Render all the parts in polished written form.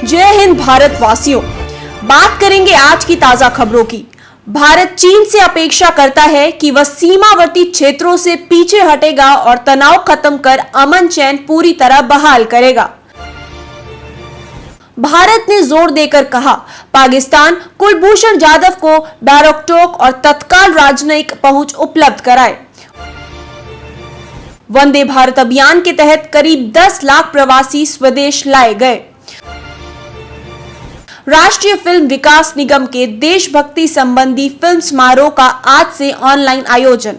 जय हिंद भारतवासियों। बात करेंगे आज की ताजा खबरों की। भारत चीन से अपेक्षा करता है कि वह सीमावर्ती क्षेत्रों से पीछे हटेगा और तनाव खत्म कर अमन चैन पूरी तरह बहाल करेगा। भारत ने जोर देकर कहा, पाकिस्तान कुलभूषण जाधव को बैरोकटोक और तत्काल राजनयिक पहुंच उपलब्ध कराए। वंदे भारत अभियान के तहत करीब 10 लाख प्रवासी स्वदेश लाए गए। राष्ट्रीय फिल्म विकास निगम के देशभक्ति संबंधी फिल्म समारोह का आज से ऑनलाइन आयोजन।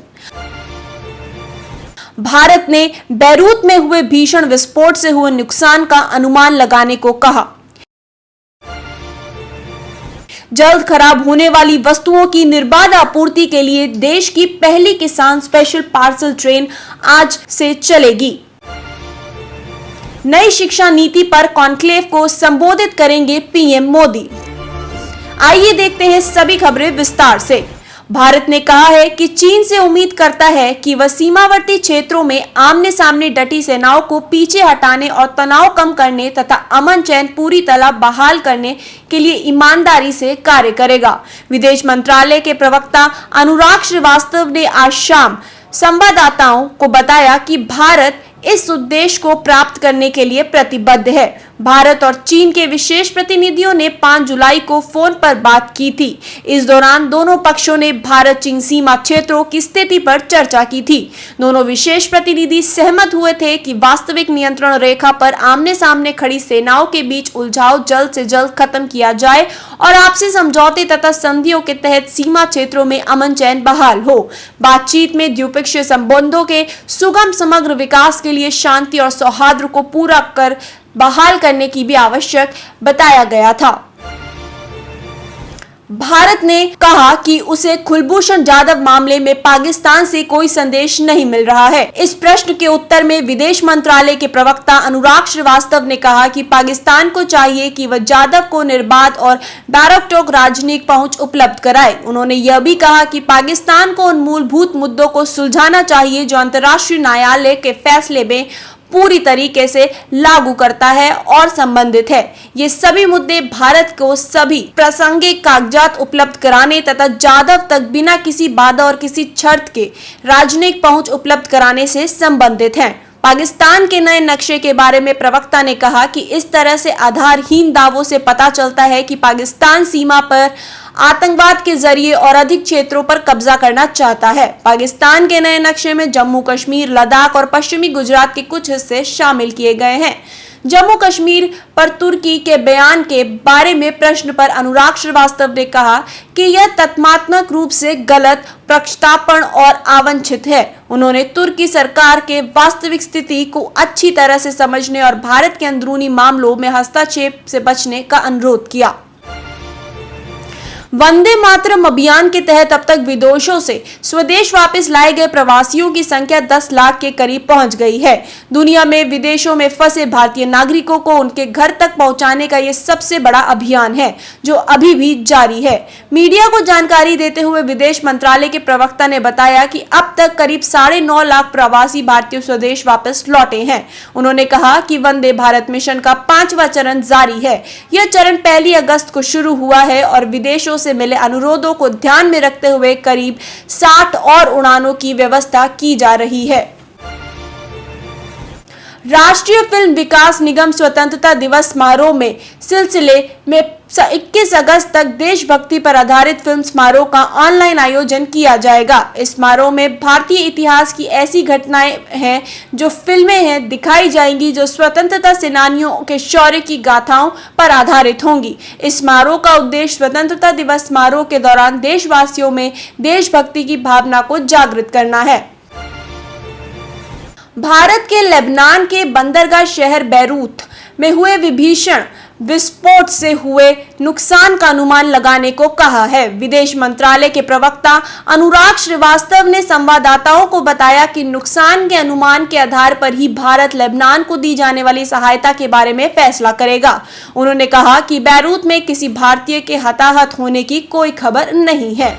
भारत ने बैरूत में हुए भीषण विस्फोट से हुए नुकसान का अनुमान लगाने को कहा। जल्द खराब होने वाली वस्तुओं की निर्बाध आपूर्ति के लिए देश की पहली किसान स्पेशल पार्सल ट्रेन आज से चलेगी। नई शिक्षा नीति पर कॉन्क्लेव को संबोधित करेंगे पीएम मोदी। आइए देखते हैं सभी खबरें विस्तार से। भारत ने कहा है कि चीन से उम्मीद करता है कि वह सीमावर्ती क्षेत्रों में आमने सामने डटी सेनाओं को पीछे हटाने और तनाव कम करने तथा अमन चैन पूरी तरह बहाल करने के लिए ईमानदारी से कार्य करेगा। विदेश मंत्रालय के प्रवक्ता अनुराग श्रीवास्तव ने आज शाम संवाददाताओं को बताया कि भारत इस उद्देश्य को प्राप्त करने के लिए प्रतिबद्ध है। भारत और चीन के विशेष प्रतिनिधियों ने 5 जुलाई को फोन पर बात की थी। इस दौरान दोनों पक्षों ने भारत चीन सीमा क्षेत्रों की स्थिति पर चर्चा की थी। दोनों विशेष प्रतिनिधि सहमत हुए थे कि वास्तविक नियंत्रण रेखा पर आमने सामने खड़ी सेनाओं के बीच उलझाव जल्द से जल्द खत्म किया जाए और आपसी समझौते तथा संधियों के तहत सीमा क्षेत्रों में अमन चैन बहाल हो। बातचीत में द्विपक्षीय संबंधों के सुगम समग्र विकास के लिए शांति और सौहार्द को पूरा कर बहाल करने की भी आवश्यक बताया गया था। भारत ने कहा कि उसे कुलभूषण जाधव मामले में पाकिस्तान से कोई संदेश नहीं मिल रहा है। इस प्रश्न के उत्तर में विदेश मंत्रालय के प्रवक्ता अनुराग श्रीवास्तव ने कहा कि पाकिस्तान को चाहिए कि वह जाधव को निर्बाध और बैरोकटोक राजनयिक पहुंच उपलब्ध कराए। उन्होंने यह भी कहा कि पाकिस्तान को उन मूलभूत मुद्दों को सुलझाना चाहिए जो अंतर्राष्ट्रीय न्यायालय के फैसले में पूरी तरीके से लागू करता है और संबंधित है। ये सभी मुद्दे भारत को सभी प्रासंगिक कागजात उपलब्ध कराने तथा जाधव तक बिना किसी बाधा और किसी शर्त के राजनयिक पहुंच उपलब्ध कराने से संबंधित हैं। पाकिस्तान के नए नक्शे के बारे में प्रवक्ता ने कहा कि इस तरह से आधारहीन दावों से पता चलता है कि पाकिस्तान सीमा पर आतंकवाद के जरिए और अधिक क्षेत्रों पर कब्जा करना चाहता है। पाकिस्तान के नए नक्शे में जम्मू कश्मीर, लद्दाख और पश्चिमी गुजरात के कुछ हिस्से शामिल किए गए हैं। जम्मू कश्मीर पर तुर्की के बयान के बारे में प्रश्न पर अनुराग श्रीवास्तव ने कहा कि यह तथ्यात्मक रूप से गलत, प्रक्षेपण और अवांछित है। उन्होंने तुर्की सरकार के वास्तविक स्थिति को अच्छी तरह से समझने और भारत के अंदरूनी मामलों में हस्तक्षेप से बचने का अनुरोध किया। वंदे मातरम अभियान के तहत अब तक विदेशों से स्वदेश वापस लाए गए प्रवासियों की संख्या 10 लाख के करीब पहुंच गई है। दुनिया में विदेशों में फंसे भारतीय नागरिकों को उनके घर तक पहुंचाने का यह सबसे बड़ा अभियान है जो अभी भी जारी है। मीडिया को जानकारी देते हुए विदेश मंत्रालय के प्रवक्ता ने बताया कि अब तक करीब 9.5 लाख प्रवासी भारतीय स्वदेश वापस लौटे हैं। उन्होंने कहा कि वंदे भारत मिशन का 5वां चरण जारी है। यह चरण 1 अगस्त को शुरू हुआ है और विदेशों से मिले अनुरोधों को ध्यान में रखते हुए करीब 60 और उड़ानों की व्यवस्था की जा रही है। राष्ट्रीय फिल्म विकास निगम स्वतंत्रता दिवस समारोह में सिलसिले में 21 अगस्त तक देशभक्ति पर आधारित फिल्म समारोह का ऑनलाइन आयोजन किया जाएगा। इस समारोह में भारतीय इतिहास की ऐसी घटनाएं हैं जो फिल्में हैं दिखाई जाएंगी जो स्वतंत्रता सेनानियों के शौर्य की गाथाओं पर आधारित होंगी। इस समारोह का उद्देश्य स्वतंत्रता दिवस समारोह के दौरान देशवासियों में देशभक्ति की भावना को जागृत करना है। भारत के लेबनान के बंदरगाह शहर बैरूत में हुए भीषण विस्फोट से हुए नुकसान का अनुमान लगाने को कहा है। विदेश मंत्रालय के प्रवक्ता अनुराग श्रीवास्तव ने संवाददाताओं को बताया कि नुकसान के अनुमान के आधार पर ही भारत लेबनान को दी जाने वाली सहायता के बारे में फैसला करेगा। उन्होंने कहा कि बैरूत में किसी भारतीय के हताहत होने की कोई खबर नहीं है।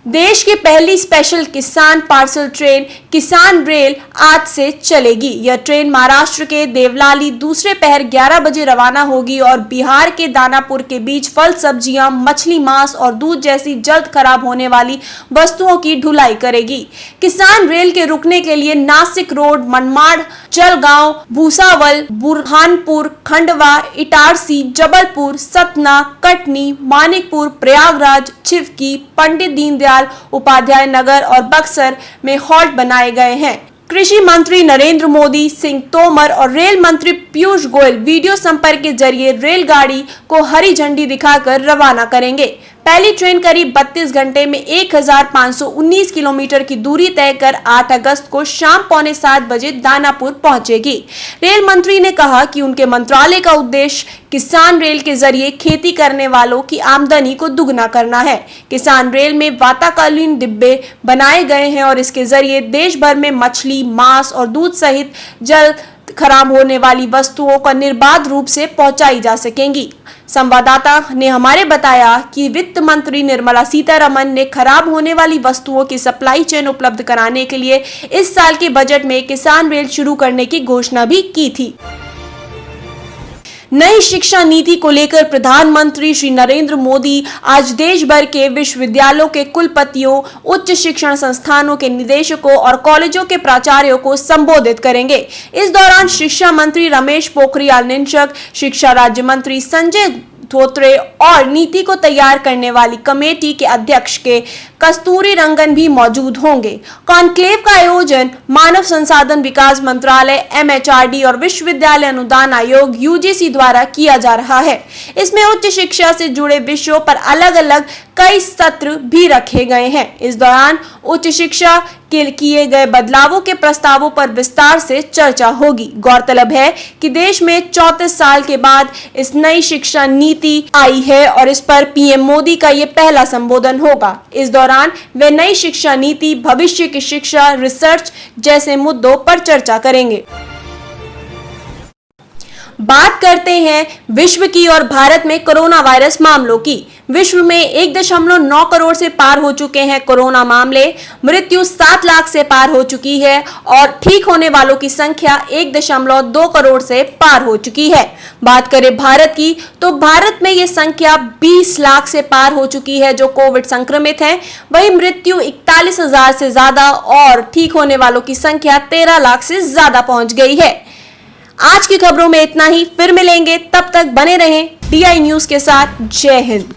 देश की पहली स्पेशल किसान पार्सल ट्रेन किसान रेल आज से चलेगी। यह ट्रेन महाराष्ट्र के देवलाली दूसरे पहर 11 बजे रवाना होगी और बिहार के दानापुर के बीच फल, सब्जियां, मछली, मांस और दूध जैसी जल्द खराब होने वाली वस्तुओं की ढुलाई करेगी। किसान रेल के रुकने के लिए नासिक रोड, मनमाड़, जलगांव, भूसावल, बुरहानपुर, खंडवा, इटारसी, जबलपुर, सतना, कटनी, मानिकपुर, प्रयागराज, चिवकी, पंडित दीनदयाल उपाध्याय नगर और बक्सर में हॉल्ट बनाए गए हैं। कृषि मंत्री नरेंद्र मोदी सिंह तोमर और रेल मंत्री पीयूष गोयल वीडियो संपर्क के जरिए रेलगाड़ी को हरी झंडी दिखाकर रवाना करेंगे। पहली ट्रेन करीब 32 घंटे में 1519 किलोमीटर की दूरी तय कर 8 अगस्त को शाम 6:45 बजे दानापुर पहुंचेगी। रेल मंत्री ने कहा कि उनके मंत्रालय का उद्देश्य किसान रेल के जरिए खेती करने वालों की आमदनी को दुगना करना है। किसान रेल में वातानुकूलित डिब्बे बनाए गए हैं और इसके जरिए देश भर में मछली, मांस और दूध सहित जल्द खराब होने वाली वस्तुओं को निर्बाध रूप से पहुंचाई जा सकेंगी। संवाददाता ने हमारे बताया कि वित्त मंत्री निर्मला सीतारमण ने खराब होने वाली वस्तुओं की सप्लाई चेन उपलब्ध कराने के लिए इस साल के बजट में किसान रेल शुरू करने की घोषणा भी की थी। नई शिक्षा नीति को लेकर प्रधानमंत्री श्री नरेंद्र मोदी आज देश भर के विश्वविद्यालयों के कुलपतियों, उच्च शिक्षण संस्थानों के निदेशकों और कॉलेजों के प्राचार्यों को संबोधित करेंगे। इस दौरान शिक्षा मंत्री रमेश पोखरियाल निशंक, शिक्षा राज्य मंत्री संजय धोत्रे और नीति को तैयार करने वाली कमेटी के अध्यक्ष के कस्तूरी रंगन भी मौजूद होंगे। कॉन्क्लेव का आयोजन मानव संसाधन विकास मंत्रालय, MHRD और विश्वविद्यालय अनुदान आयोग UGC द्वारा किया जा रहा है। इसमें उच्च शिक्षा से जुड़े विषयों पर अलग अलग कई सत्र भी रखे गए हैं। इस दौरान उच्च शिक्षा के किए गए बदलावों के प्रस्तावों पर विस्तार से चर्चा होगी। गौरतलब है कि देश में 34 साल के बाद इस नई शिक्षा नीति आई है और इस पर PM मोदी का ये पहला संबोधन होगा। इस दौरान वे नई शिक्षा नीति, भविष्य की शिक्षा, रिसर्च जैसे मुद्दों पर चर्चा करेंगे। बात करते हैं विश्व की और भारत में कोरोना वायरस मामलों की। विश्व में 1.9 करोड़ से पार हो चुके हैं कोरोना मामले। मृत्यु 7 लाख से पार हो चुकी है और ठीक होने वालों की संख्या 1.2 करोड़ से पार हो चुकी है। बात करें भारत की तो भारत में ये संख्या 20 लाख से पार हो चुकी है जो कोविड संक्रमित हैं। वहीं मृत्यु 41,000 से ज्यादा और ठीक होने वालों की संख्या 13 लाख से ज्यादा पहुंच गई है। आज की खबरों में इतना ही, फिर मिलेंगे, तब तक बने रहें DI न्यूज के साथ। जय हिंद।